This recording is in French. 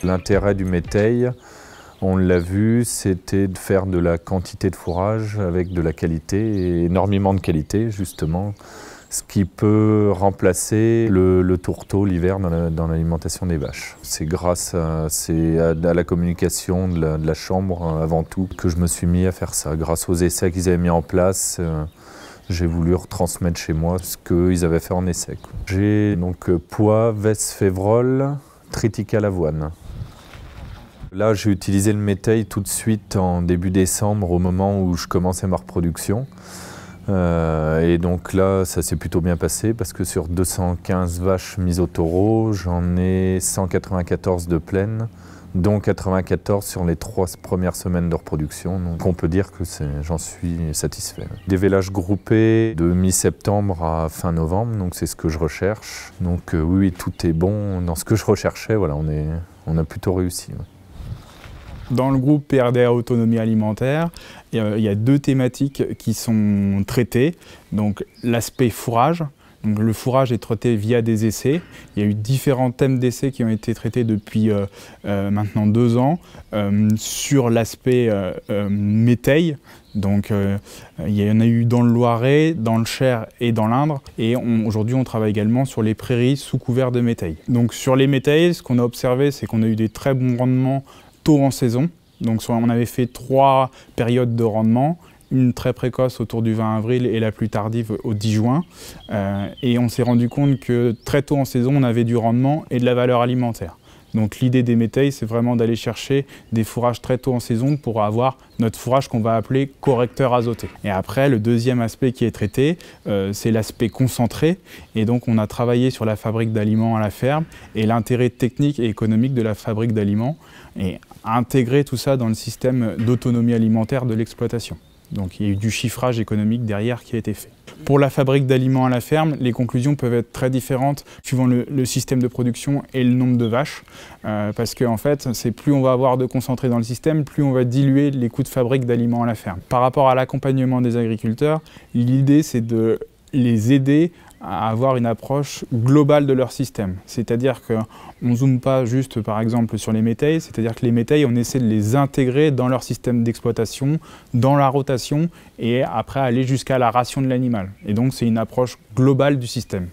L'intérêt du métail, on l'a vu, c'était de faire de la quantité de fourrage avec de la qualité, et énormément de qualité justement, ce qui peut remplacer le tourteau l'hiver dans l'alimentation des vaches. C'est grâce à la communication de la chambre avant tout que je me suis mis à faire ça. Grâce aux essais qu'ils avaient mis en place, j'ai voulu retransmettre chez moi ce qu'ils avaient fait en essai. J'ai donc pois, vesse, févrole, triticale avoine. Là, j'ai utilisé le métail tout de suite en début décembre, au moment où je commençais ma reproduction. Et donc là, ça s'est plutôt bien passé parce que sur 215 vaches mises au taureau, j'en ai 194 de pleines, dont 94 sur les 3 premières semaines de reproduction. Donc on peut dire que j'en suis satisfait. Des vélages groupés de mi-septembre à fin novembre, donc c'est ce que je recherche. Donc oui, tout est bon dans ce que je recherchais, voilà, on a plutôt réussi. Ouais. Dans le groupe PRDA Autonomie Alimentaire, il y a 2 thématiques qui sont traitées. Donc l'aspect fourrage. Donc, le fourrage est traité via des essais. Il y a eu différents thèmes d'essais qui ont été traités depuis maintenant 2 ans sur l'aspect métail. Donc il y en a eu dans le Loiret, dans le Cher et dans l'Indre. Et aujourd'hui, on travaille également sur les prairies sous couvert de métail. Donc sur les métails, ce qu'on a observé, c'est qu'on a eu des très bons rendements tôt en saison. Donc on avait fait 3 périodes de rendement, une très précoce autour du 20 avril et la plus tardive au 10 juin. Et on s'est rendu compte que très tôt en saison, on avait du rendement et de la valeur alimentaire. Donc l'idée des métails, c'est vraiment d'aller chercher des fourrages très tôt en saison pour avoir notre fourrage qu'on va appeler correcteur azoté. Et après, le deuxième aspect qui est traité, c'est l'aspect concentré. Et donc on a travaillé sur la fabrique d'aliments à la ferme et l'intérêt technique et économique de la fabrique d'aliments et intégrer tout ça dans le système d'autonomie alimentaire de l'exploitation. Donc il y a eu du chiffrage économique derrière qui a été fait. Pour la fabrique d'aliments à la ferme, les conclusions peuvent être très différentes suivant le système de production et le nombre de vaches. Parce que en fait, c'est plus on va avoir de concentré dans le système, plus on va diluer les coûts de fabrique d'aliments à la ferme. Par rapport à l'accompagnement des agriculteurs, l'idée c'est de les aider à avoir une approche globale de leur système. C'est-à-dire qu'on ne zoome pas juste par exemple sur les métails, c'est-à-dire que les métails, on essaie de les intégrer dans leur système d'exploitation, dans la rotation et après aller jusqu'à la ration de l'animal. Et donc c'est une approche globale du système.